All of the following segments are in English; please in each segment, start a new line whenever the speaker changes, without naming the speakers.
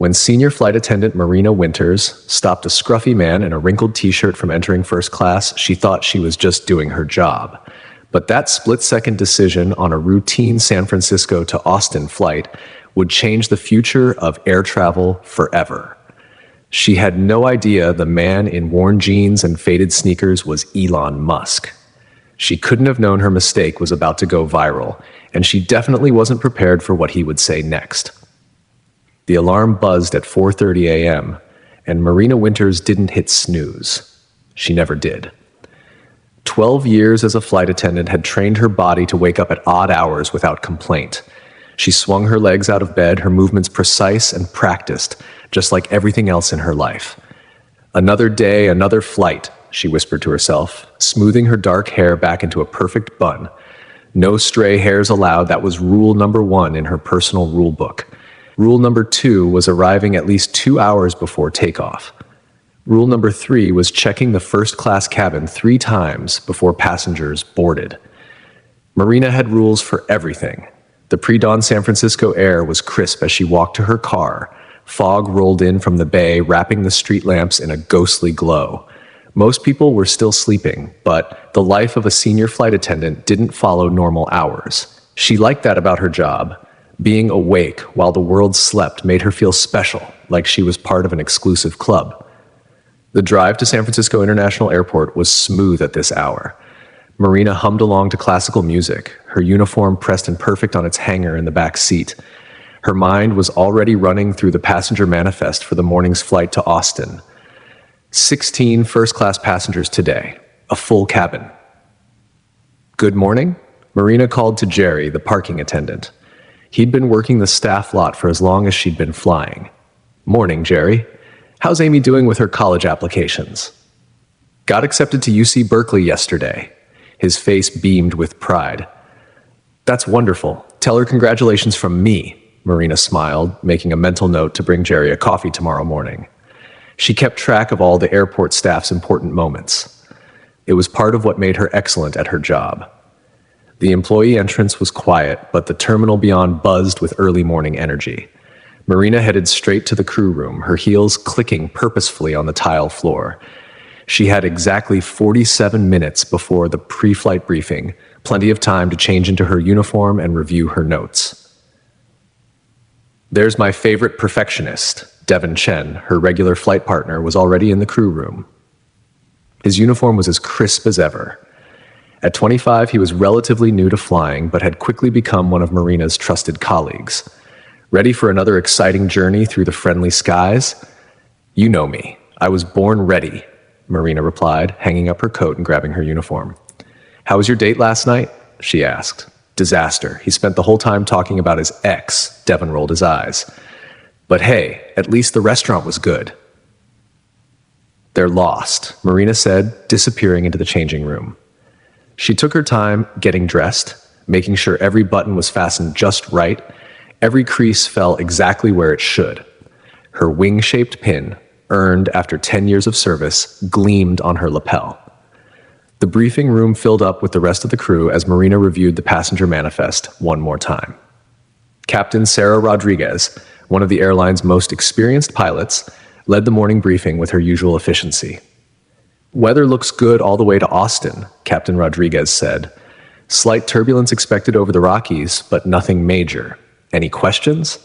When senior flight attendant Marina Winters stopped a scruffy man in a wrinkled t-shirt from entering first class, she thought she was just doing her job. But that split-second decision on a routine San Francisco to Austin flight would change the future of air travel forever. She had no idea the man in worn jeans and faded sneakers was Elon Musk. She couldn't have known her mistake was about to go viral, and she definitely wasn't prepared for what he would say next. The alarm buzzed at 4:30 a.m., and Marina Winters didn't hit snooze. She never did. 12 years as a flight attendant had trained her body to wake up at odd hours without complaint. She swung her legs out of bed, her movements precise and practiced, just like everything else in her life. Another day, another flight, she whispered to herself, smoothing her dark hair back into a perfect bun. No stray hairs allowed, that was rule number 1 in her personal rule book. Rule number 2 was arriving at least 2 hours before takeoff. Rule number 3 was checking the first-class cabin 3 times before passengers boarded. Marina had rules for everything. The pre-dawn San Francisco air was crisp as she walked to her car. Fog rolled in from the bay, wrapping the street lamps in a ghostly glow. Most people were still sleeping, but the life of a senior flight attendant didn't follow normal hours. She liked that about her job. Being awake while the world slept made her feel special, like she was part of an exclusive club. The drive to San Francisco International Airport was smooth at this hour. Marina hummed along to classical music, her uniform pressed in perfect on its hanger in the back seat. Her mind was already running through the passenger manifest for the morning's flight to Austin. 16 first-class passengers today, a full cabin. Good morning, Marina called to Jerry, the parking attendant. He'd been working the staff lot for as long as she'd been flying. Morning, Jerry. How's Amy doing with her college applications? Got accepted to UC Berkeley yesterday. His face beamed with pride. That's wonderful. Tell her congratulations from me, Marina smiled, making a mental note to bring Jerry a coffee tomorrow morning. She kept track of all the airport staff's important moments. It was part of what made her excellent at her job. The employee entrance was quiet, but the terminal beyond buzzed with early morning energy. Marina headed straight to the crew room, her heels clicking purposefully on the tile floor. She had exactly 47 minutes before the pre-flight briefing, plenty of time to change into her uniform and review her notes. There's my favorite perfectionist, Devin Chen, her regular flight partner, was already in the crew room. His uniform was as crisp as ever. At 25, he was relatively new to flying, but had quickly become one of Marina's trusted colleagues. Ready for another exciting journey through the friendly skies? You know me. I was born ready, Marina replied, hanging up her coat and grabbing her uniform. How was your date last night? She asked. Disaster. He spent the whole time talking about his ex. Devin rolled his eyes. But hey, at least the restaurant was good. They're lost, Marina said, disappearing into the changing room. She took her time getting dressed, making sure every button was fastened just right. Every crease fell exactly where it should. Her wing-shaped pin, earned after 10 years of service, gleamed on her lapel. The briefing room filled up with the rest of the crew as Marina reviewed the passenger manifest one more time. Captain Sarah Rodriguez, one of the airline's most experienced pilots, led the morning briefing with her usual efficiency. Weather looks good all the way to Austin, Captain Rodriguez said. Slight turbulence expected over the Rockies, but nothing major. Any questions?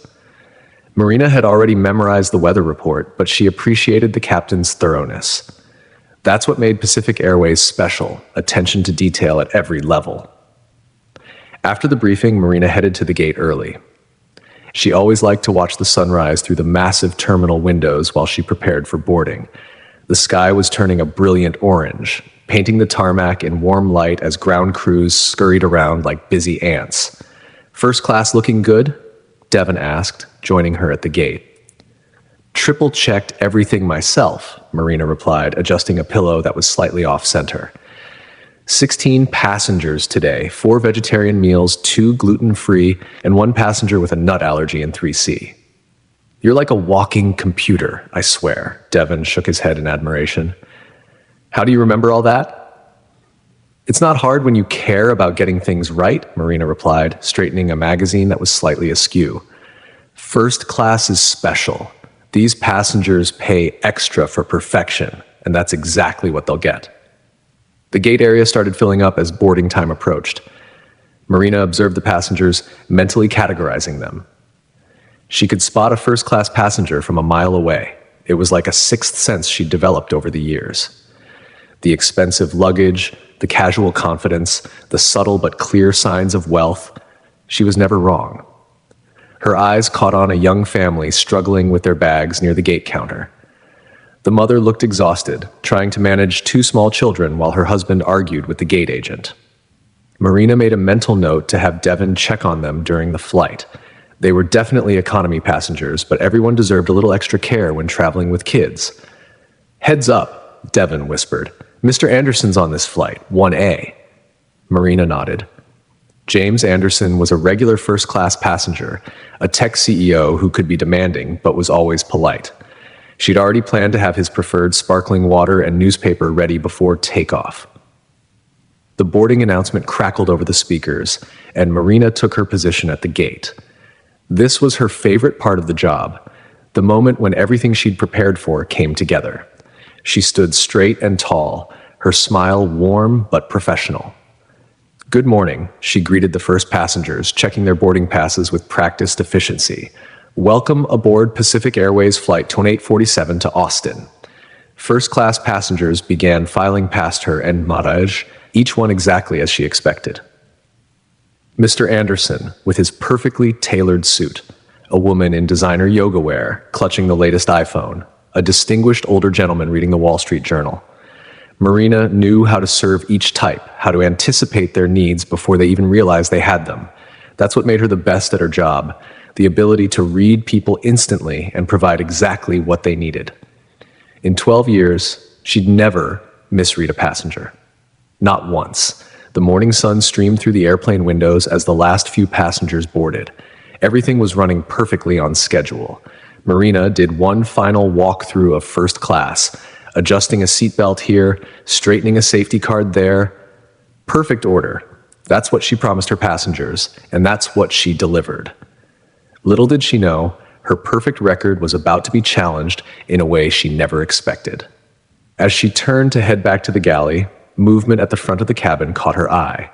Marina had already memorized the weather report, but she appreciated the captain's thoroughness. That's what made Pacific Airways special, attention to detail at every level. After the briefing, Marina headed to the gate early. She always liked to watch the sunrise through the massive terminal windows while she prepared for boarding. The sky was turning a brilliant orange, painting the tarmac in warm light as ground crews scurried around like busy ants. First class looking good? Devin asked, joining her at the gate. Triple-checked everything myself, Marina replied, adjusting a pillow that was slightly off-center. 16 passengers today, 4 vegetarian meals, 2 gluten-free, and 1 passenger with a nut allergy in 3C. You're like a walking computer, I swear, Devin shook his head in admiration. How do you remember all that? It's not hard when you care about getting things right, Marina replied, straightening a magazine that was slightly askew. First class is special. These passengers pay extra for perfection, and that's exactly what they'll get. The gate area started filling up as boarding time approached. Marina observed the passengers, mentally categorizing them. She could spot a first-class passenger from a mile away. It was like a sixth sense she'd developed over the years. The expensive luggage, the casual confidence, the subtle but clear signs of wealth. She was never wrong. Her eyes caught on a young family struggling with their bags near the gate counter. The mother looked exhausted, trying to manage two small children while her husband argued with the gate agent. Marina made a mental note to have Devon check on them during the flight. They were definitely economy passengers, but everyone deserved a little extra care when traveling with kids. "Heads up," Devon whispered. "Mr. Anderson's on this flight, 1A. Marina nodded. James Anderson was a regular first-class passenger, a tech CEO who could be demanding but was always polite. She'd already planned to have his preferred sparkling water and newspaper ready before takeoff. The boarding announcement crackled over the speakers, and Marina took her position at the gate. This was her favorite part of the job, the moment when everything she'd prepared for came together. She stood straight and tall, her smile warm but professional. "Good morning," she greeted the first passengers, checking their boarding passes with practiced efficiency. "Welcome aboard Pacific Airways Flight 2847 to Austin." First-class passengers began filing past her en marage, each one exactly as she expected. Mr. Anderson, with his perfectly tailored suit, a woman in designer yoga wear, clutching the latest iPhone, a distinguished older gentleman reading the Wall Street Journal. Marina knew how to serve each type, how to anticipate their needs before they even realized they had them. That's what made her the best at her job, the ability to read people instantly and provide exactly what they needed. In 12 years, she'd never misread a passenger. Not once. The morning sun streamed through the airplane windows as the last few passengers boarded. Everything was running perfectly on schedule. Marina did one final walkthrough of first class, adjusting a seatbelt here, straightening a safety card there. Perfect order. That's what she promised her passengers, and that's what she delivered. Little did she know, her perfect record was about to be challenged in a way she never expected. As she turned to head back to the galley, movement at the front of the cabin caught her eye.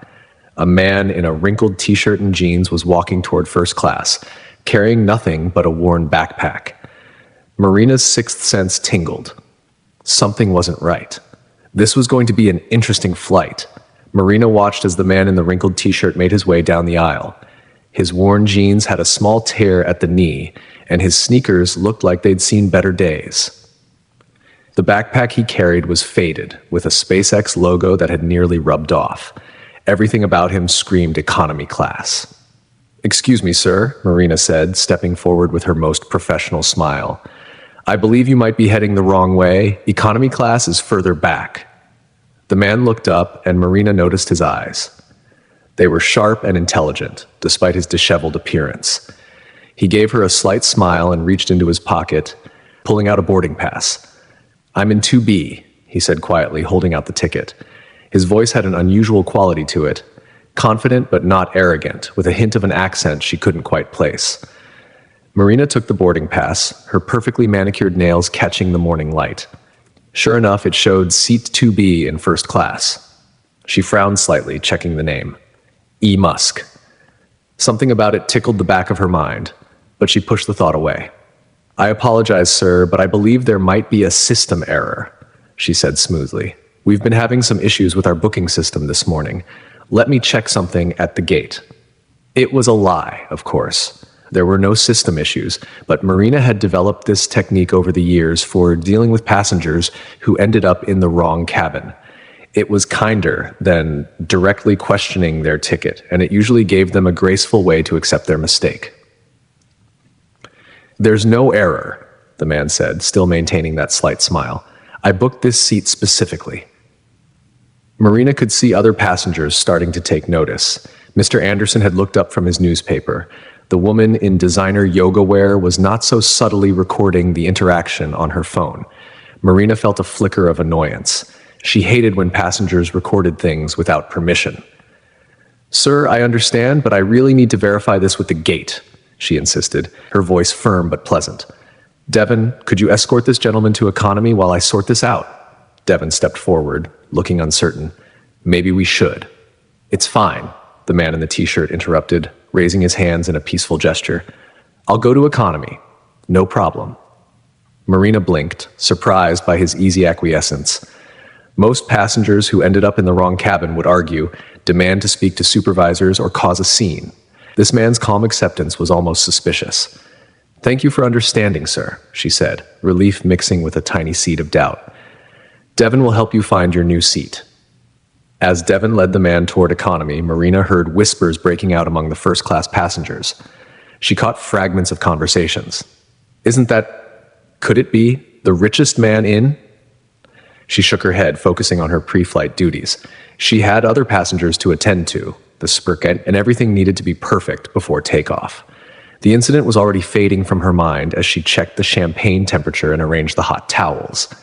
A man in a wrinkled t-shirt and jeans was walking toward first class, carrying nothing but a worn backpack. Marina's sixth sense tingled. Something wasn't right. This was going to be an interesting flight. Marina watched as the man in the wrinkled t-shirt made his way down the aisle. His worn jeans had a small tear at the knee, and his sneakers looked like they'd seen better days. The backpack he carried was faded, with a SpaceX logo that had nearly rubbed off. Everything about him screamed economy class. "Excuse me, sir," Marina said, stepping forward with her most professional smile. "I believe you might be heading the wrong way. Economy class is further back." The man looked up, and Marina noticed his eyes. They were sharp and intelligent, despite his disheveled appearance. He gave her a slight smile and reached into his pocket, pulling out a boarding pass. "I'm in 2B, he said quietly, holding out the ticket. His voice had an unusual quality to it, confident but not arrogant, with a hint of an accent she couldn't quite place. Marina took the boarding pass, her perfectly manicured nails catching the morning light. Sure enough, it showed seat 2B in first class. She frowned slightly, checking the name. E. Musk. Something about it tickled the back of her mind, but she pushed the thought away. "I apologize, sir, but I believe there might be a system error," she said smoothly. "We've been having some issues with our booking system this morning. Let me check something at the gate." It was a lie, of course. There were no system issues, but Marina had developed this technique over the years for dealing with passengers who ended up in the wrong cabin. It was kinder than directly questioning their ticket, and it usually gave them a graceful way to accept their mistake. "There's no error," the man said, still maintaining that slight smile. "I booked this seat specifically." Marina could see other passengers starting to take notice. Mr. Anderson had looked up from his newspaper. The woman in designer yoga wear was not so subtly recording the interaction on her phone. Marina felt a flicker of annoyance. She hated when passengers recorded things without permission. "Sir, I understand, but I really need to verify this with the gate," she insisted, her voice firm but pleasant. Devon, could you escort this gentleman to economy while I sort this out? Devon stepped forward, looking uncertain. Maybe we should. It's fine, the man in the t-shirt interrupted, raising his hands in a peaceful gesture. I'll go to economy. No problem. Marina blinked, surprised by his easy acquiescence. Most passengers who ended up in the wrong cabin would argue, demand to speak to supervisors, or cause a scene. This man's calm acceptance was almost suspicious. Thank you for understanding, sir, she said, relief mixing with a tiny seed of doubt. Devon will help you find your new seat. As Devon led the man toward economy, Marina heard whispers breaking out among the first-class passengers. She caught fragments of conversations. Could it be the richest man in? She shook her head, focusing on her pre-flight duties. She had other passengers to attend to, and everything needed to be perfect before takeoff. The incident was already fading from her mind as she checked the champagne temperature and arranged the hot towels.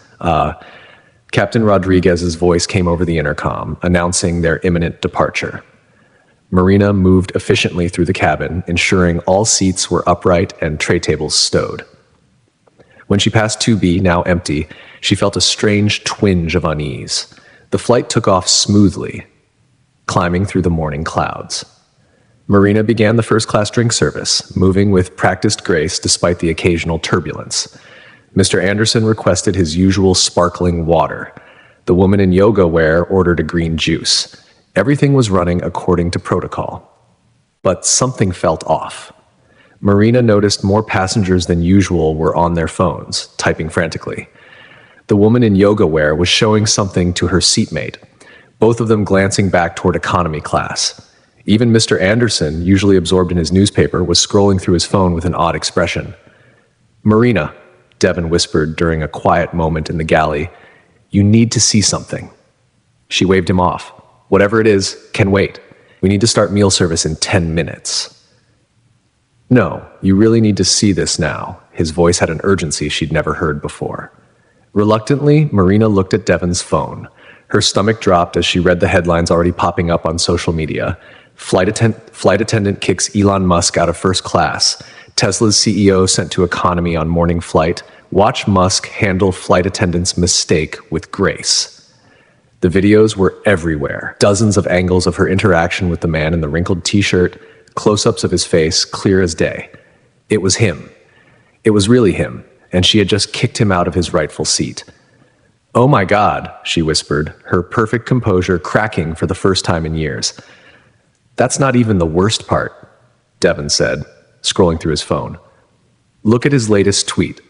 Captain Rodriguez's voice came over the intercom, announcing their imminent departure. Marina moved efficiently through the cabin, ensuring all seats were upright and tray tables stowed. When she passed 2B, now empty, she felt a strange twinge of unease. The flight took off smoothly, climbing through the morning clouds. Marina began the first-class drink service, moving with practiced grace despite the occasional turbulence. Mr. Anderson requested his usual sparkling water. The woman in yoga wear ordered a green juice. Everything was running according to protocol. But something felt off. Marina noticed more passengers than usual were on their phones, typing frantically. The woman in yoga wear was showing something to her seatmate, both of them glancing back toward economy class. Even Mr. Anderson, usually absorbed in his newspaper, was scrolling through his phone with an odd expression. Marina, Devon whispered during a quiet moment in the galley, you need to see something. She waved him off. Whatever it is, can wait. We need to start meal service in 10 minutes. No, you really need to see this now. His voice had an urgency she'd never heard before. Reluctantly, Marina looked at Devon's phone. Her stomach dropped as she read the headlines already popping up on social media. Flight attendant kicks Elon Musk out of first class. Tesla's CEO sent to economy on morning flight. Watch Musk handle flight attendant's mistake with grace. The videos were everywhere. Dozens of angles of her interaction with the man in the wrinkled t-shirt, close-ups of his face, clear as day. It was him. It was really him, and she had just kicked him out of his rightful seat. Oh my God, she whispered, her perfect composure cracking for the first time in years. That's not even the worst part, Devon said, scrolling through his phone. Look at his latest tweet.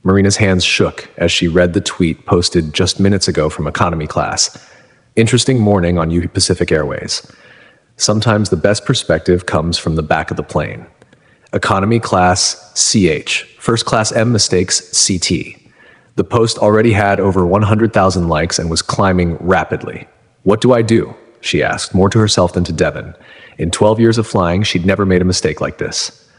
Marina's hands shook as she read the tweet posted just minutes ago from economy class. Interesting morning on U Pacific Airways. Sometimes the best perspective comes from the back of the plane. Economy class CH, first class M mistakes CT. The post already had over 100,000 likes and was climbing rapidly. What do I do? She asked, more to herself than to Devon. In 12 years of flying, she'd never made a mistake like this.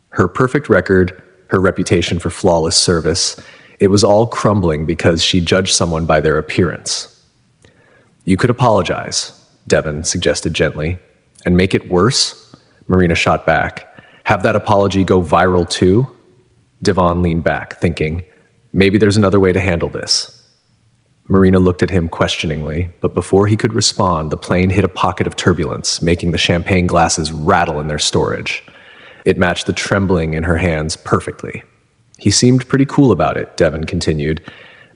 Her perfect record, her reputation for flawless service, it was all crumbling because she judged someone by their appearance. You could apologize, Devon suggested gently. And make it worse? Marina shot back. Have that apology go viral too? Devon leaned back, thinking, maybe there's another way to handle this. Marina looked at him questioningly, but before he could respond, the plane hit a pocket of turbulence, making the champagne glasses rattle in their storage. It matched the trembling in her hands perfectly. He seemed pretty cool about it, Devon continued.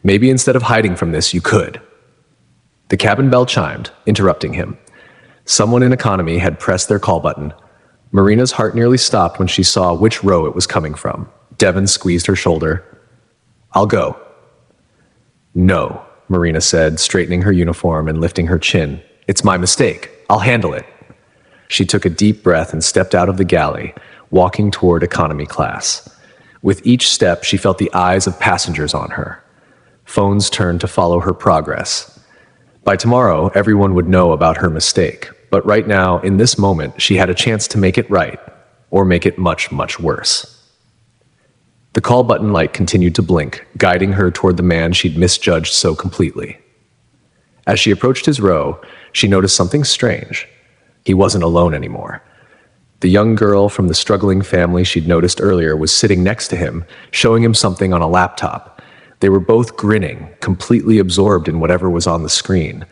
Maybe instead of hiding from this, you could. The cabin bell chimed, interrupting him. Someone in economy had pressed their call button. Marina's heart nearly stopped when she saw which row it was coming from. Devon squeezed her shoulder. I'll go. No, Marina said, straightening her uniform and lifting her chin. It's my mistake. I'll handle it. She took a deep breath and stepped out of the galley, walking toward economy class. With each step, she felt the eyes of passengers on her. Phones turned to follow her progress. By tomorrow, everyone would know about her mistake, but right now, in this moment, she had a chance to make it right, or make it much, much worse. The call button light continued to blink, guiding her toward the man she'd misjudged so completely. As she approached his row, she noticed something strange. He wasn't alone anymore. The young girl from the struggling family she'd noticed earlier was sitting next to him, showing him something on a laptop. They were both grinning, completely absorbed in whatever was on the screen.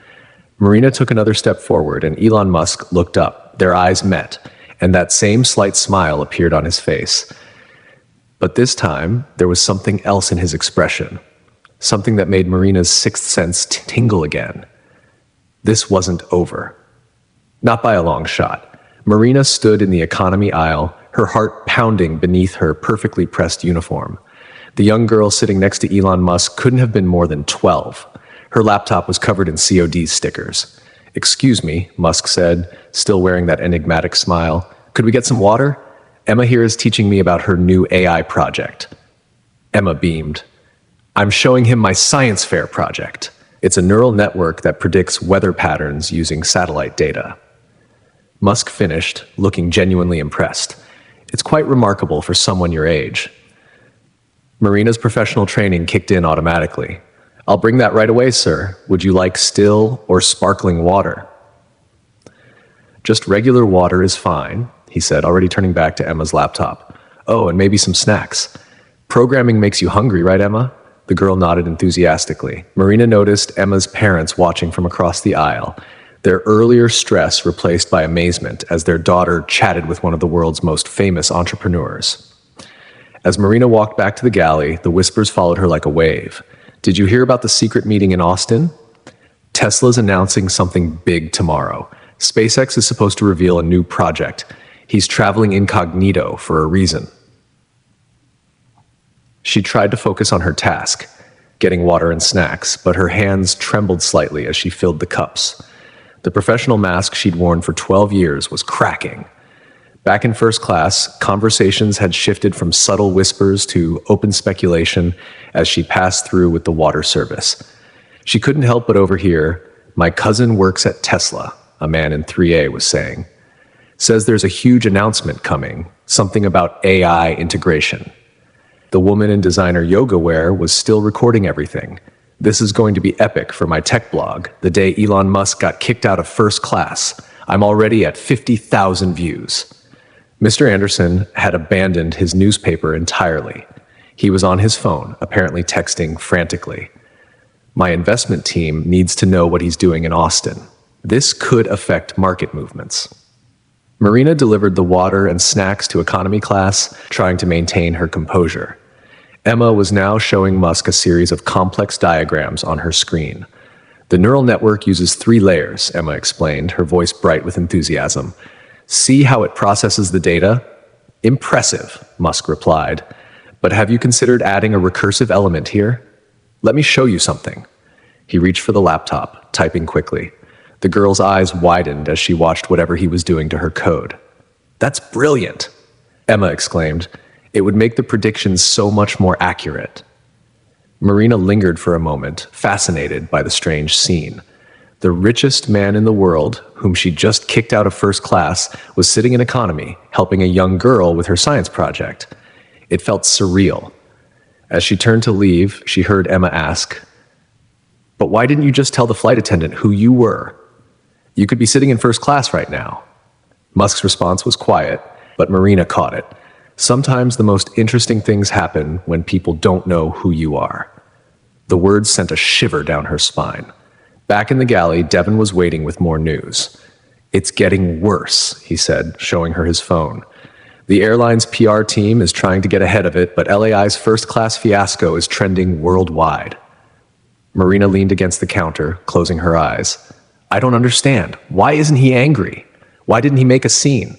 Marina took another step forward, and Elon Musk looked up. Their eyes met, and that same slight smile appeared on his face. But this time, there was something else in his expression, something that made Marina's sixth sense tingle again. This wasn't over. Not by a long shot. Marina stood in the economy aisle, her heart pounding beneath her perfectly pressed uniform. The young girl sitting next to Elon Musk couldn't have been more than 12. Her laptop was covered in COD stickers. "Excuse me," Musk said, still wearing that enigmatic smile. "Could we get some water? Emma here is teaching me about her new AI project." Emma beamed. "I'm showing him my science fair project. It's a neural network that predicts weather patterns using satellite data." Musk finished, looking genuinely impressed. "It's quite remarkable for someone your age." Marina's professional training kicked in automatically. "I'll bring that right away, sir. Would you like still or sparkling water?" "Just regular water is fine," he said, already turning back to Emma's laptop. "Oh, and maybe some snacks. Programming makes you hungry, right, Emma?" The girl nodded enthusiastically. Marina noticed Emma's parents watching from across the aisle, their earlier stress replaced by amazement as their daughter chatted with one of the world's most famous entrepreneurs. As Marina walked back to the galley, the whispers followed her like a wave. "Did you hear about the secret meeting in Austin? Tesla's announcing something big tomorrow. SpaceX is supposed to reveal a new project. He's traveling incognito for a reason." She tried to focus on her task, getting water and snacks, but her hands trembled slightly as she filled the cups. The professional mask she'd worn for 12 years was cracking. Back in first class, conversations had shifted from subtle whispers to open speculation as she passed through with the water service. She couldn't help but overhear, "My cousin works at Tesla," a man in 3A was saying. "Says there's a huge announcement coming, something about AI integration." The woman in designer yoga wear was still recording everything. "This is going to be epic for my tech blog. The day Elon Musk got kicked out of first class. I'm already at 50,000 views." Mr. Anderson had abandoned his newspaper entirely. He was on his phone, apparently texting frantically. "My investment team needs to know what he's doing in Austin. This could affect market movements." Marina delivered the water and snacks to economy class, trying to maintain her composure. Emma was now showing Musk a series of complex diagrams on her screen. "The neural network uses 3 layers, Emma explained, her voice bright with enthusiasm. "See how it processes the data?" "Impressive," Musk replied. "But have you considered adding a recursive element here? Let me show you something." He reached for the laptop, typing quickly. The girl's eyes widened as she watched whatever he was doing to her code. "That's brilliant," Emma exclaimed. "It would make the predictions so much more accurate." Marina lingered for a moment, fascinated by the strange scene. The richest man in the world, whom she just kicked out of first class, was sitting in economy, helping a young girl with her science project. It felt surreal. As she turned to leave, she heard Emma ask, "But why didn't you just tell the flight attendant who you were? You could be sitting in first class right now." Musk's response was quiet, but Marina caught it. Sometimes the most interesting things happen when people don't know who you are. The words sent a shiver down her spine. Back in the galley, Devon was waiting with more news. "It's getting worse," he said, showing her his phone. "The airline's PR team is trying to get ahead of it, but LAI's first-class fiasco is trending worldwide." Marina leaned against the counter, closing her eyes. "I don't understand. Why isn't he angry? Why didn't he make a scene?"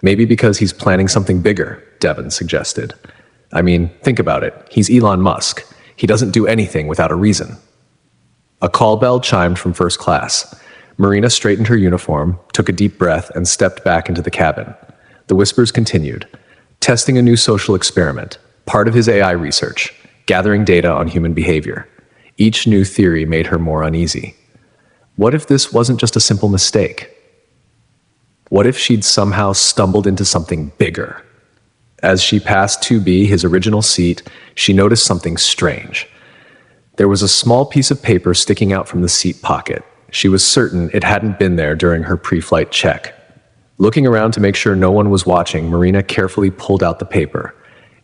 "Maybe because he's planning something bigger," Devon suggested. "I mean, think about it. He's Elon Musk. He doesn't do anything without a reason." A call bell chimed from first class. Marina straightened her uniform, took a deep breath, and stepped back into the cabin. The whispers continued. Testing a new social experiment, part of his AI research, gathering data on human behavior. Each new theory made her more uneasy. What if this wasn't just a simple mistake? What if she'd somehow stumbled into something bigger? As she passed 2B, his original seat, she noticed something strange. There was a small piece of paper sticking out from the seat pocket. She was certain it hadn't been there during her pre-flight check. Looking around to make sure no one was watching, Marina carefully pulled out the paper.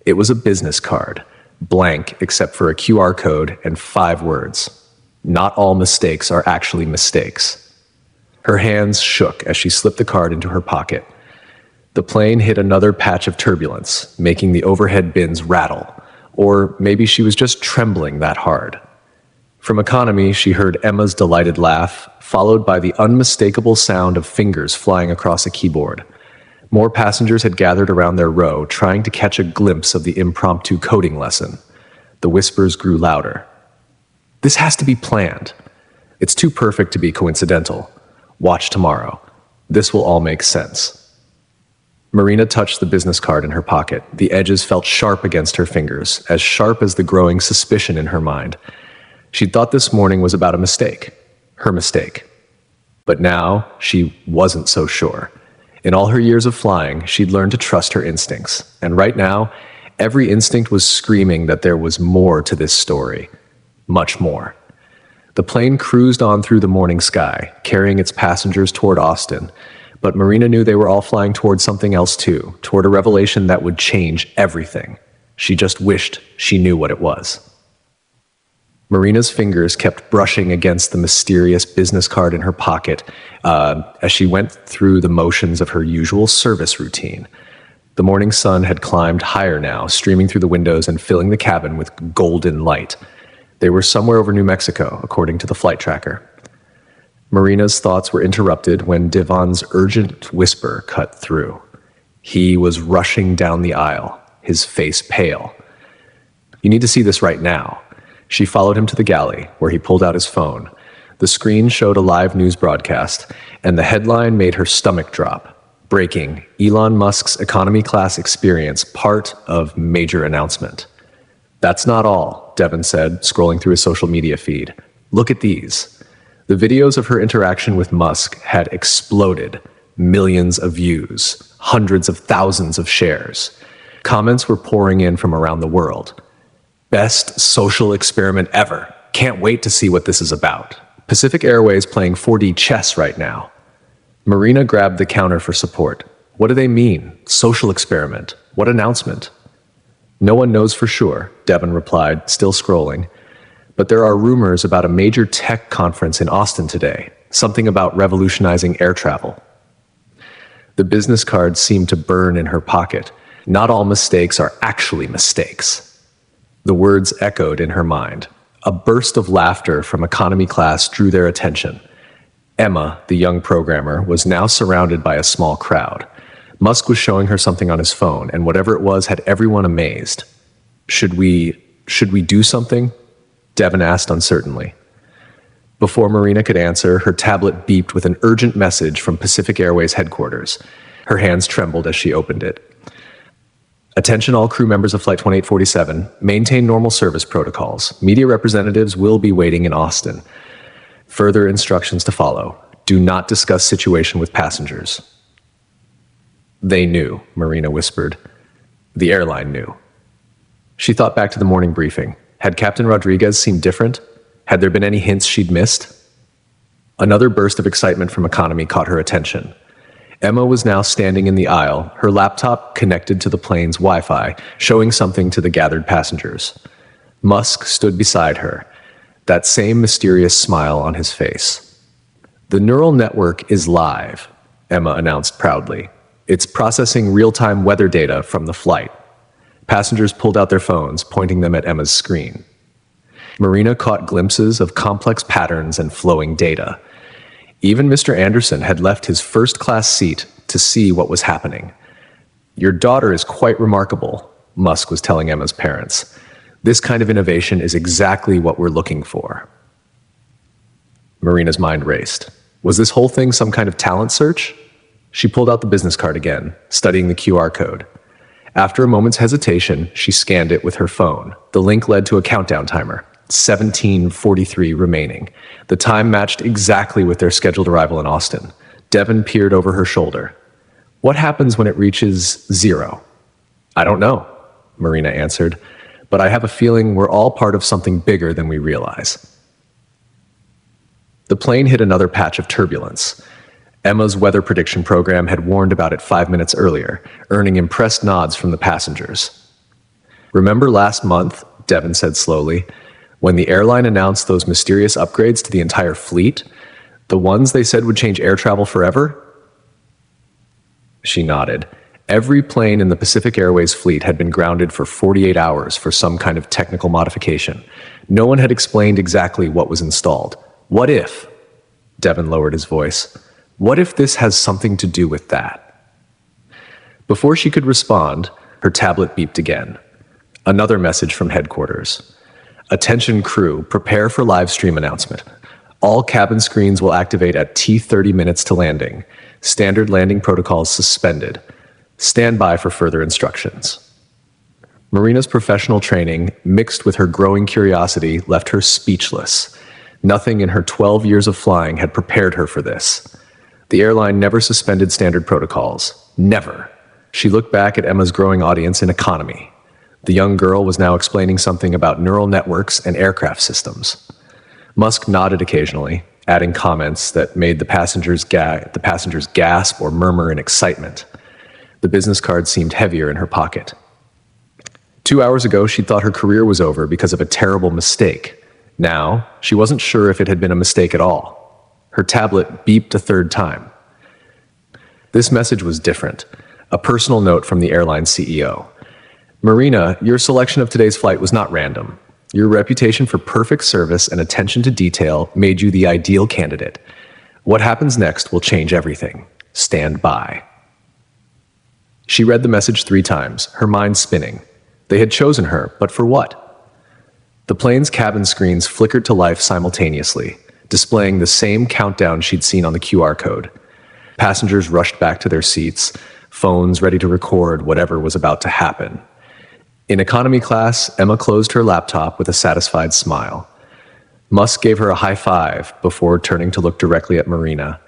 It was a business card, blank except for a QR code and 5 words. Not all mistakes are actually mistakes. Her hands shook as she slipped the card into her pocket. The plane hit another patch of turbulence, making the overhead bins rattle. Or maybe she was just trembling that hard. From economy, she heard Emma's delighted laugh, followed by the unmistakable sound of fingers flying across a keyboard. More passengers had gathered around their row, trying to catch a glimpse of the impromptu coding lesson. The whispers grew louder. This has to be planned. It's too perfect to be coincidental. Watch tomorrow. This will all make sense. Marina touched the business card in her pocket. The edges felt sharp against her fingers, as sharp as the growing suspicion in her mind. She'd thought this morning was about a mistake. Her mistake. But now, she wasn't so sure. In all her years of flying, she'd learned to trust her instincts. And right now, every instinct was screaming that there was more to this story. Much more. The plane cruised on through the morning sky, carrying its passengers toward Austin. But Marina knew they were all flying toward something else too, toward a revelation that would change everything. She just wished she knew what it was. Marina's fingers kept brushing against the mysterious business card in her pocket as she went through the motions of her usual service routine. The morning sun had climbed higher now, streaming through the windows and filling the cabin with golden light. They were somewhere over New Mexico, according to the flight tracker. Marina's thoughts were interrupted when Devon's urgent whisper cut through. He was rushing down the aisle, his face pale. "You need to see this right now." She followed him to the galley, where he pulled out his phone. The screen showed a live news broadcast, and the headline made her stomach drop. Breaking, Elon Musk's economy class experience, part of major announcement. "That's not all," Devon said, scrolling through his social media feed. "Look at these." The videos of her interaction with Musk had exploded. Millions of views, hundreds of thousands of shares. Comments were pouring in from around the world. "Best social experiment ever. Can't wait to see what this is about. Pacific Airways playing 4D chess right now." Marina grabbed the counter for support. "What do they mean? Social experiment? What announcement?" "No one knows for sure," Devon replied, still scrolling. "But there are rumors about a major tech conference in Austin today. Something about revolutionizing air travel." The business card seemed to burn in her pocket. Not all mistakes are actually mistakes. The words echoed in her mind. A burst of laughter from economy class drew their attention. Emma, the young programmer, was now surrounded by a small crowd. Musk was showing her something on his phone, and whatever it was had everyone amazed. Should we do something?" Devon asked uncertainly. Before Marina could answer, her tablet beeped with an urgent message from Pacific Airways headquarters. Her hands trembled as she opened it. "Attention all crew members of Flight 2847. Maintain normal service protocols. Media representatives will be waiting in Austin. Further instructions to follow. Do not discuss situation with passengers." "They knew," Marina whispered. The airline knew. She thought back to the morning briefing. Had Captain Rodriguez seemed different? Had there been any hints she'd missed? Another burst of excitement from economy caught her attention. Emma was now standing in the aisle, her laptop connected to the plane's Wi-Fi, showing something to the gathered passengers. Musk stood beside her, that same mysterious smile on his face. "The neural network is live," Emma announced proudly. "It's processing real-time weather data from the flight." Passengers pulled out their phones, pointing them at Emma's screen. Marina caught glimpses of complex patterns and flowing data. Even Mr. Anderson had left his first-class seat to see what was happening. "Your daughter is quite remarkable," Musk was telling Emma's parents. "This kind of innovation is exactly what we're looking for." Marina's mind raced. Was this whole thing some kind of talent search? She pulled out the business card again, studying the QR code. After a moment's hesitation, she scanned it with her phone. The link led to a countdown timer. 17:43 remaining. The time matched exactly with their scheduled arrival in Austin. Devon peered over her shoulder. "What happens when it reaches 0? "I don't know," Marina answered, "but I have a feeling we're all part of something bigger than we realize." The plane hit another patch of turbulence. Emma's weather prediction program had warned about it 5 minutes earlier, earning impressed nods from the passengers. "Remember last month," Devon said slowly, "when the airline announced those mysterious upgrades to the entire fleet? The ones they said would change air travel forever?" She nodded. Every plane in the Pacific Airways fleet had been grounded for 48 hours for some kind of technical modification. No one had explained exactly what was installed. "What if?" Devon lowered his voice. "What if this has something to do with that?" Before she could respond, her tablet beeped again. Another message from headquarters. "Attention crew, prepare for live stream announcement. All cabin screens will activate at T 30 minutes to landing. Standard landing protocols suspended. Stand by for further instructions." Marina's professional training, mixed with her growing curiosity, left her speechless. Nothing in her 12 years of flying had prepared her for this. The airline never suspended standard protocols. Never. She looked back at Emma's growing audience in economy. The young girl was now explaining something about neural networks and aircraft systems. Musk nodded occasionally, adding comments that made the passengers gasp or murmur in excitement. The business card seemed heavier in her pocket. 2 hours ago, she thought her career was over because of a terrible mistake. Now, she wasn't sure if it had been a mistake at all. Her tablet beeped a third time. This message was different. A personal note from the airline CEO. "Marina, your selection of today's flight was not random. Your reputation for perfect service and attention to detail made you the ideal candidate. What happens next will change everything. Stand by." She read the message 3 times, her mind spinning. They had chosen her, but for what? The plane's cabin screens flickered to life simultaneously, displaying the same countdown she'd seen on the QR code. Passengers rushed back to their seats, phones ready to record whatever was about to happen. In economy class, Emma closed her laptop with a satisfied smile. Musk gave her a high five before turning to look directly at Marina.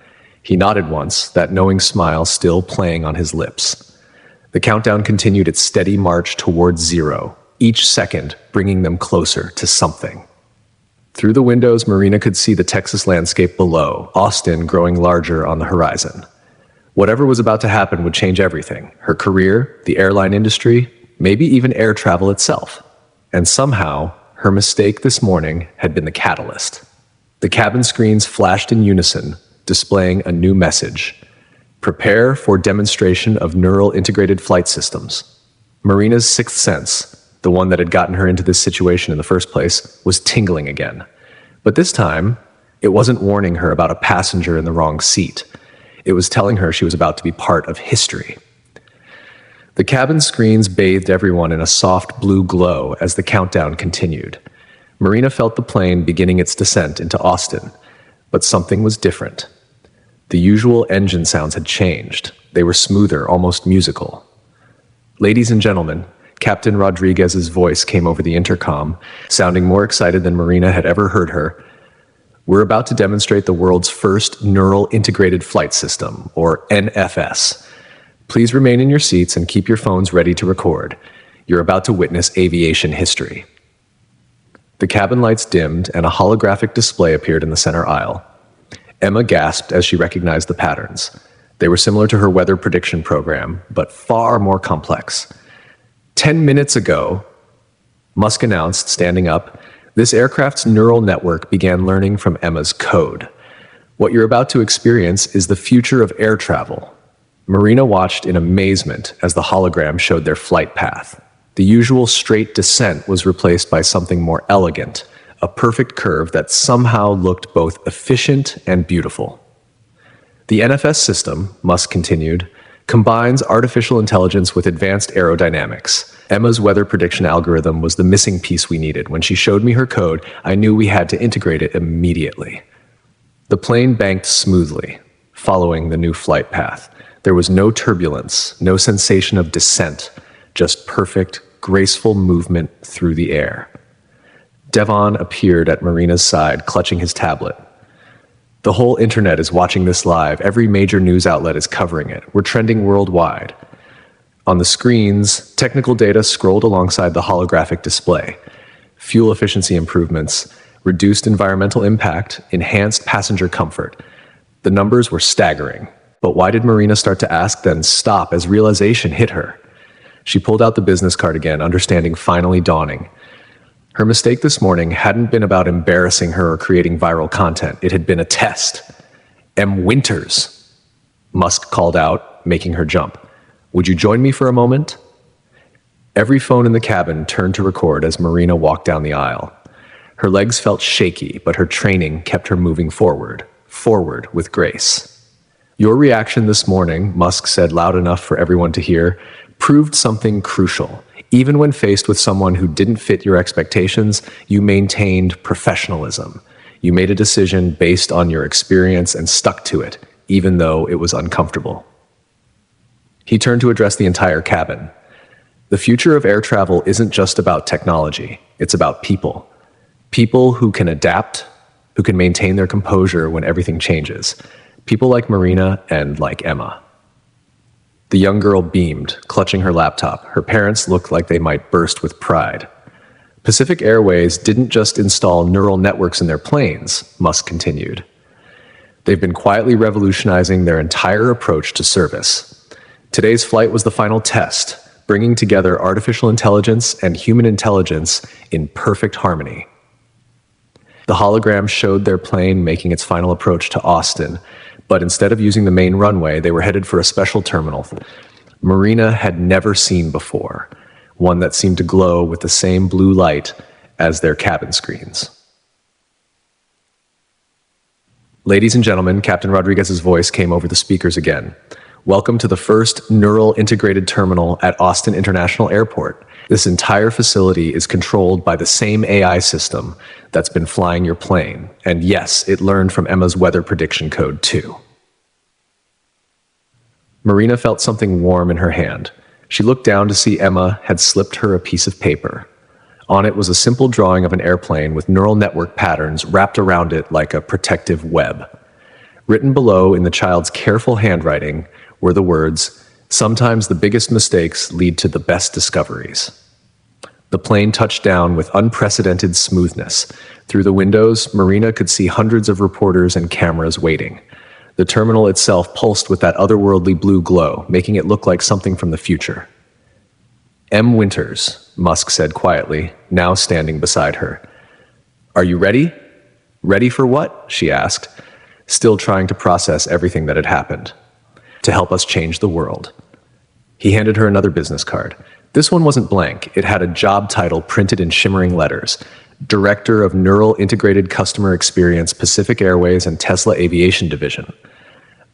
He nodded once, that knowing smile still playing on his lips. The countdown continued its steady march towards 0, each second bringing them closer to something. Through the windows, Marina could see the Texas landscape below, Austin growing larger on the horizon. Whatever was about to happen would change everything: her career, the airline industry, maybe even air travel itself. And somehow, her mistake this morning had been the catalyst. The cabin screens flashed in unison, displaying a new message. "Prepare for demonstration of neural integrated flight systems." Marina's sixth sense, the one that had gotten her into this situation in the first place, was tingling again. But this time, it wasn't warning her about a passenger in the wrong seat. It was telling her she was about to be part of history. The cabin screens bathed everyone in a soft blue glow as the countdown continued. Marina felt the plane beginning its descent into Austin, but something was different. The usual engine sounds had changed. They were smoother, almost musical. "Ladies and gentlemen," Captain Rodriguez's voice came over the intercom, sounding more excited than Marina had ever heard her. "We're about to demonstrate the world's first Neural Integrated Flight System, or NFS. Please remain in your seats and keep your phones ready to record. You're about to witness aviation history." The cabin lights dimmed and a holographic display appeared in the center aisle. Emma gasped as she recognized the patterns. They were similar to her weather prediction program, but far more complex. 10 minutes ago, Musk announced, standing up, this aircraft's neural network began learning from Emma's code. What you're about to experience is the future of air travel. Marina watched in amazement as the hologram showed their flight path. The usual straight descent was replaced by something more elegant, a perfect curve that somehow looked both efficient and beautiful. The NFS system, Musk continued, combines artificial intelligence with advanced aerodynamics. Emma's weather prediction algorithm was the missing piece we needed. When she showed me her code, I knew we had to integrate it immediately. The plane banked smoothly, following the new flight path. There was no turbulence, no sensation of descent, just perfect, graceful movement through the air. Devon appeared at Marina's side, clutching his tablet. The whole internet is watching this live. Every major news outlet is covering it. We're trending worldwide. On the screens, technical data scrolled alongside the holographic display. Fuel efficiency improvements, reduced environmental impact, enhanced passenger comfort. The numbers were staggering. But why did Marina start to ask, then stop as realization hit her? She pulled out the business card again, understanding finally dawning. Her mistake this morning hadn't been about embarrassing her or creating viral content. It had been a test. M. Winters, Musk called out, making her jump. Would you join me for a moment? Every phone in the cabin turned to record as Marina walked down the aisle. Her legs felt shaky, but her training kept her moving forward with grace. Your reaction this morning, Musk said loud enough for everyone to hear, proved something crucial. Even when faced with someone who didn't fit your expectations, you maintained professionalism. You made a decision based on your experience and stuck to it, even though it was uncomfortable. He turned to address the entire cabin. The future of air travel isn't just about technology. It's about people. People who can adapt, who can maintain their composure when everything changes. People like Marina and like Emma. The young girl beamed, clutching her laptop. Her parents looked like they might burst with pride. Pacific Airways didn't just install neural networks in their planes, Musk continued. They've been quietly revolutionizing their entire approach to service. Today's flight was the final test, bringing together artificial intelligence and human intelligence in perfect harmony. The hologram showed their plane making its final approach to Austin, but instead of using the main runway, they were headed for a special terminal Marina had never seen before, one that seemed to glow with the same blue light as their cabin screens. Ladies and gentlemen, Captain Rodriguez's voice came over the speakers again. Welcome to the first neural integrated terminal at Austin International Airport. This entire facility is controlled by the same AI system that's been flying your plane. And yes, it learned from Emma's weather prediction code too. Marina felt something warm in her hand. She looked down to see Emma had slipped her a piece of paper. On it was a simple drawing of an airplane with neural network patterns wrapped around it like a protective web. Written below in the child's careful handwriting were the words, "Sometimes the biggest mistakes lead to the best discoveries." The plane touched down with unprecedented smoothness. Through the windows, Marina could see hundreds of reporters and cameras waiting. The terminal itself pulsed with that otherworldly blue glow, making it look like something from the future. M. Winters, Musk said quietly, now standing beside her. Are you ready? Ready for what? She asked, still trying to process everything that had happened. To help us change the world. He handed her another business card. This one wasn't blank. It had a job title printed in shimmering letters. Director of Neural Integrated Customer Experience, Pacific Airways and Tesla Aviation Division.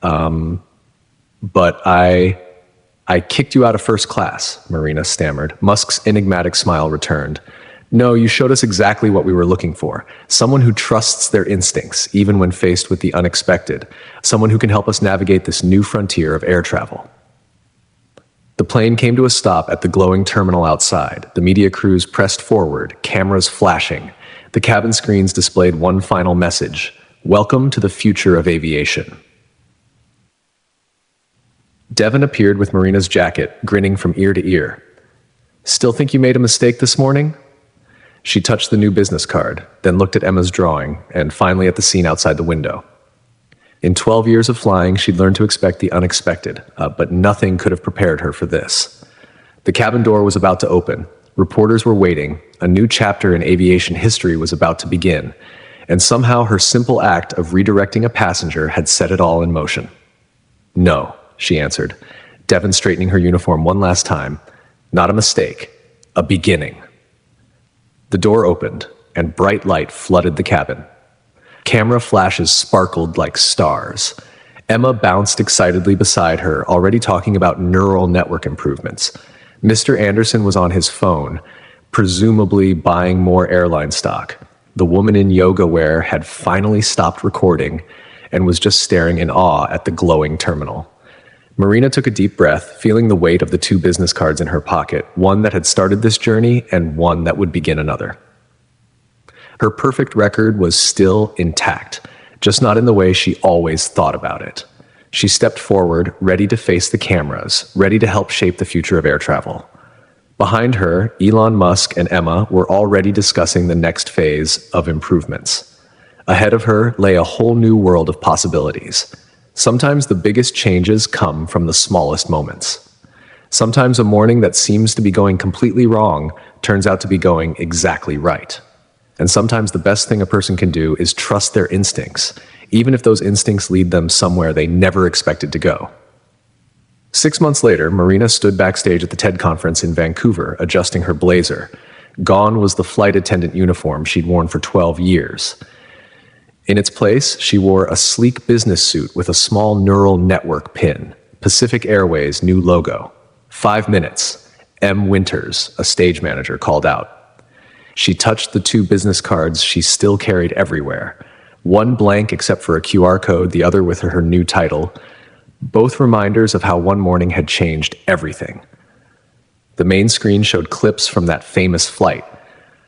But I kicked you out of first class, Marina stammered. Musk's enigmatic smile returned. No, you showed us exactly what we were looking for. Someone who trusts their instincts, even when faced with the unexpected. Someone who can help us navigate this new frontier of air travel. The plane came to a stop at the glowing terminal outside. The media crews pressed forward, cameras flashing. The cabin screens displayed one final message. Welcome to the future of aviation. Devon appeared with Marina's jacket, grinning from ear to ear. Still think you made a mistake this morning? She touched the new business card, then looked at Emma's drawing, and finally at the scene outside the window. In 12 years of flying, she'd learned to expect the unexpected, but nothing could have prepared her for this. The cabin door was about to open. Reporters were waiting. A new chapter in aviation history was about to begin, and somehow her simple act of redirecting a passenger had set it all in motion. No, she answered, Devon straightening her uniform one last time. Not a mistake, a beginning. The door opened, and bright light flooded the cabin. Camera flashes sparkled like stars. Emma bounced excitedly beside her, already talking about neural network improvements. Mr. Anderson was on his phone, presumably buying more airline stock. The woman in yoga wear had finally stopped recording and was just staring in awe at the glowing terminal. Marina took a deep breath, feeling the weight of the two business cards in her pocket, one that had started this journey and one that would begin another. Her perfect record was still intact, just not in the way she always thought about it. She stepped forward, ready to face the cameras, ready to help shape the future of air travel. Behind her, Elon Musk and Emma were already discussing the next phase of improvements. Ahead of her lay a whole new world of possibilities. Sometimes the biggest changes come from the smallest moments. Sometimes a morning that seems to be going completely wrong turns out to be going exactly right. And sometimes the best thing a person can do is trust their instincts, even if those instincts lead them somewhere they never expected to go. 6 months later, Marina stood backstage at the TED conference in Vancouver, adjusting her blazer. Gone was the flight attendant uniform she'd worn for 12 years. In its place, she wore a sleek business suit with a small neural network pin, Pacific Airways' new logo. 5 minutes, M. Winters, a stage manager, called out. She touched the 2 business cards she still carried everywhere, one blank except for a QR code, the other with her new title, both reminders of how one morning had changed everything. The main screen showed clips from that famous flight,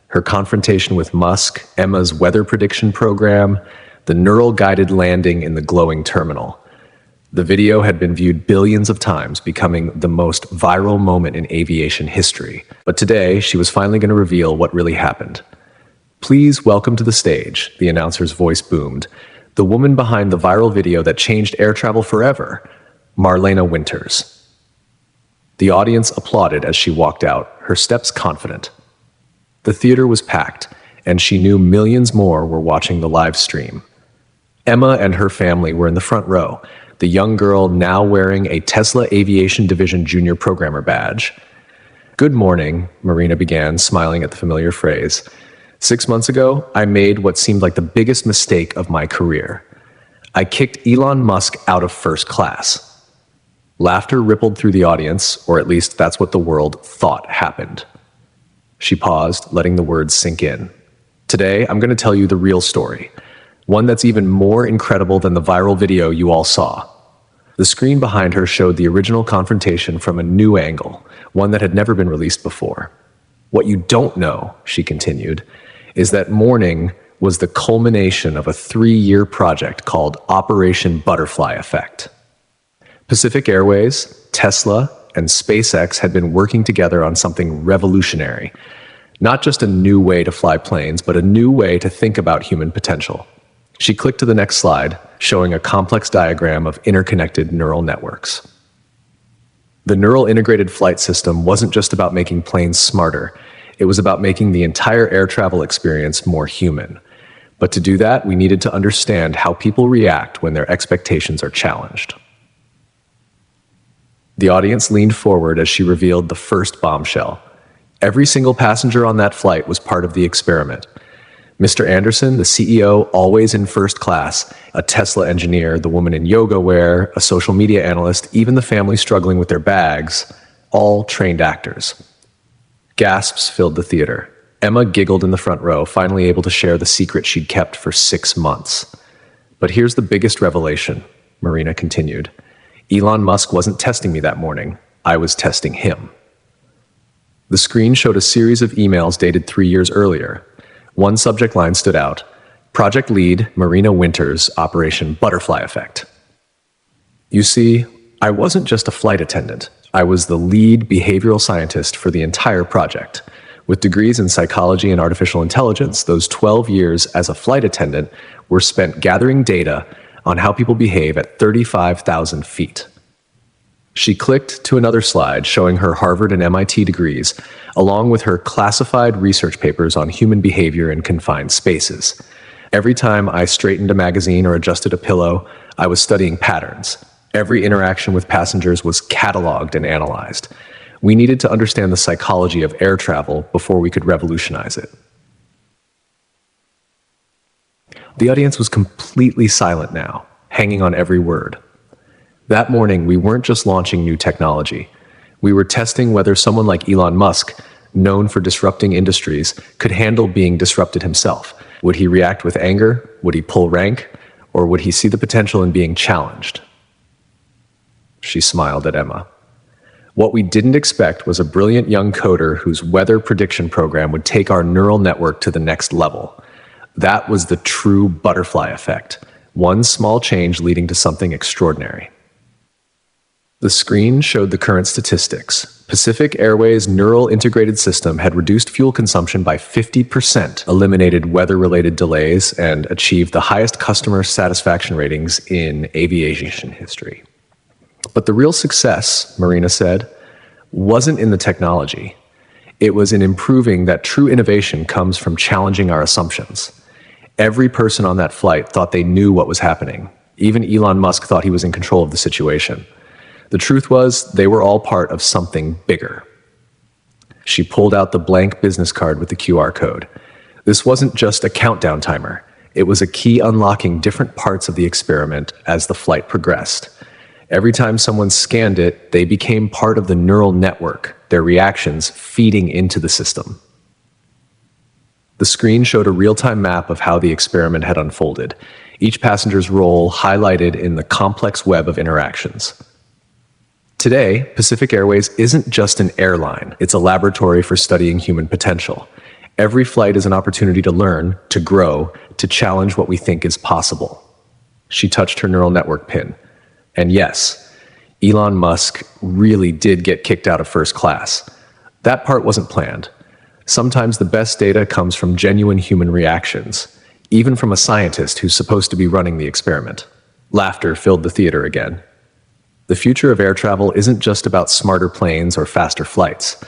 her confrontation with Musk, Emma's weather prediction program, the neural-guided landing in the glowing terminal. The video had been viewed billions of times, becoming the most viral moment in aviation history. But today, she was finally going to reveal what really happened. "Please welcome to the stage," the announcer's voice boomed, "the woman behind the viral video that changed air travel forever, Marlena Winters." The audience applauded as she walked out, her steps confident. The theater was packed, and she knew millions more were watching the live stream. Emma and her family were in the front row, the young girl now wearing a Tesla Aviation Division Junior Programmer badge. "Good morning," Marina began, smiling at the familiar phrase. "6 months ago, I made what seemed like the biggest mistake of my career. I kicked Elon Musk out of first class." Laughter rippled through the audience, or at least that's what the world thought happened. She paused, letting the words sink in. "Today, I'm going to tell you the real story, one that's even more incredible than the viral video you all saw." The screen behind her showed the original confrontation from a new angle, one that had never been released before. "What you don't know," she continued, "is that morning was the culmination of a 3-year project called Operation Butterfly Effect." Pacific Airways, Tesla, and SpaceX had been working together on something revolutionary. Not just a new way to fly planes, but a new way to think about human potential. She clicked to the next slide, showing a complex diagram of interconnected neural networks. The neural integrated flight system wasn't just about making planes smarter. It was about making the entire air travel experience more human. But to do that, we needed to understand how people react when their expectations are challenged. The audience leaned forward as she revealed the first bombshell. Every single passenger on that flight was part of the experiment. Mr. Anderson, the CEO, always in first class, a Tesla engineer, the woman in yoga wear, a social media analyst, even the family struggling with their bags, all trained actors. Gasps filled the theater. Emma giggled in the front row, finally able to share the secret she'd kept for 6 months. "But here's the biggest revelation," Marina continued. "Elon Musk wasn't testing me that morning. I was testing him." The screen showed a series of emails dated 3 years earlier. One subject line stood out: "Project Lead, Marina Winters, Operation Butterfly Effect." You see, I wasn't just a flight attendant. I was the lead behavioral scientist for the entire project. With degrees in psychology and artificial intelligence, those 12 years as a flight attendant were spent gathering data on how people behave at 35,000 feet. She clicked to another slide showing her Harvard and MIT degrees, along with her classified research papers on human behavior in confined spaces. Every time I straightened a magazine or adjusted a pillow, I was studying patterns. Every interaction with passengers was cataloged and analyzed. We needed to understand the psychology of air travel before we could revolutionize it. The audience was completely silent now, hanging on every word. That morning, we weren't just launching new technology. We were testing whether someone like Elon Musk, known for disrupting industries, could handle being disrupted himself. Would he react with anger? Would he pull rank? Or would he see the potential in being challenged? She smiled at Emma. What we didn't expect was a brilliant young coder whose weather prediction program would take our neural network to the next level. That was the true butterfly effect, one small change leading to something extraordinary. The screen showed the current statistics. Pacific Airways' neural integrated system had reduced fuel consumption by 50%, eliminated weather-related delays, and achieved the highest customer satisfaction ratings in aviation history. But the real success, Marina said, wasn't in the technology. It was in improving that true innovation comes from challenging our assumptions. Every person on that flight thought they knew what was happening. Even Elon Musk thought he was in control of the situation. The truth was, they were all part of something bigger. She pulled out the blank business card with the QR code. This wasn't just a countdown timer. It was a key unlocking different parts of the experiment as the flight progressed. Every time someone scanned it, they became part of the neural network, their reactions feeding into the system. The screen showed a real-time map of how the experiment had unfolded, each passenger's role highlighted in the complex web of interactions. Today, Pacific Airways isn't just an airline, it's a laboratory for studying human potential. Every flight is an opportunity to learn, to grow, to challenge what we think is possible. She touched her neural network pin. And yes, Elon Musk really did get kicked out of first class. That part wasn't planned. Sometimes the best data comes from genuine human reactions, even from a scientist who's supposed to be running the experiment. Laughter filled the theater again. The future of air travel isn't just about smarter planes or faster flights.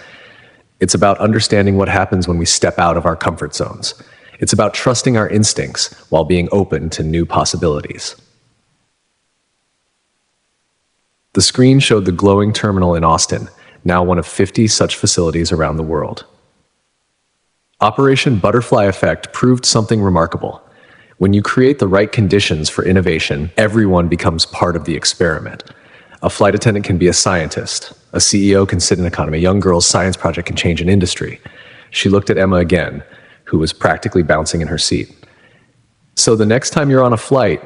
It's about understanding what happens when we step out of our comfort zones. It's about trusting our instincts while being open to new possibilities. The screen showed the glowing terminal in Austin, now one of 50 such facilities around the world. Operation Butterfly Effect proved something remarkable. When you create the right conditions for innovation, everyone becomes part of the experiment. A flight attendant can be a scientist. A CEO can sit in economy. A young girl's science project can change an industry. She looked at Emma again, who was practically bouncing in her seat. So the next time you're on a flight,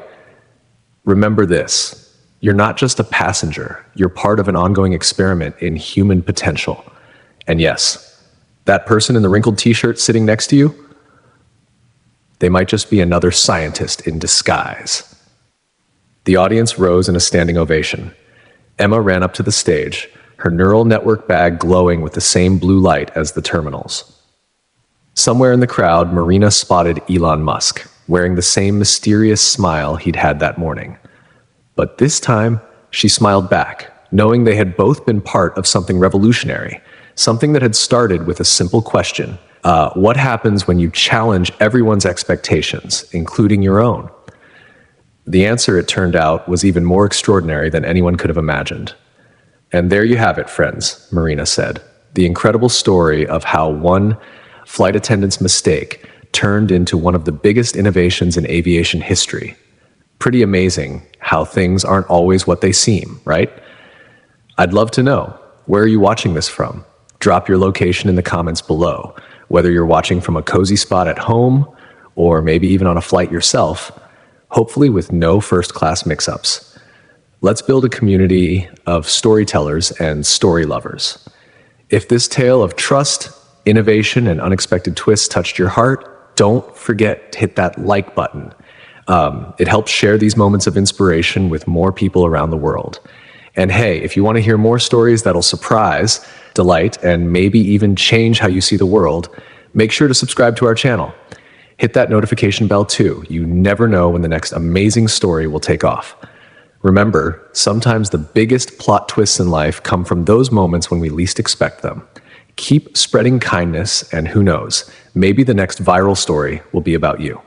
remember this. You're not just a passenger. You're part of an ongoing experiment in human potential. And yes, that person in the wrinkled t-shirt sitting next to you, they might just be another scientist in disguise. The audience rose in a standing ovation. Emma ran up to the stage, her neural network bag glowing with the same blue light as the terminals. Somewhere in the crowd, Marina spotted Elon Musk, wearing the same mysterious smile he'd had that morning. But this time, she smiled back, knowing they had both been part of something revolutionary, something that had started with a simple question. What happens when you challenge everyone's expectations, including your own? The answer, it turned out, was even more extraordinary than anyone could have imagined. And there you have it, friends, Marina said. The incredible story of how one flight attendant's mistake turned into one of the biggest innovations in aviation history. Pretty amazing how things aren't always what they seem, right? I'd love to know, where are you watching this from? Drop your location in the comments below. Whether you're watching from a cozy spot at home, or maybe even on a flight yourself, hopefully with no first-class mix-ups. Let's build a community of storytellers and story lovers. If this tale of trust, innovation, and unexpected twists touched your heart, don't forget to hit that like button. It helps share these moments of inspiration with more people around the world. And hey, if you want to hear more stories that'll surprise, delight, and maybe even change how you see the world, make sure to subscribe to our channel. Hit that notification bell too. You never know when the next amazing story will take off. Remember, sometimes the biggest plot twists in life come from those moments when we least expect them. Keep spreading kindness, and who knows, maybe the next viral story will be about you.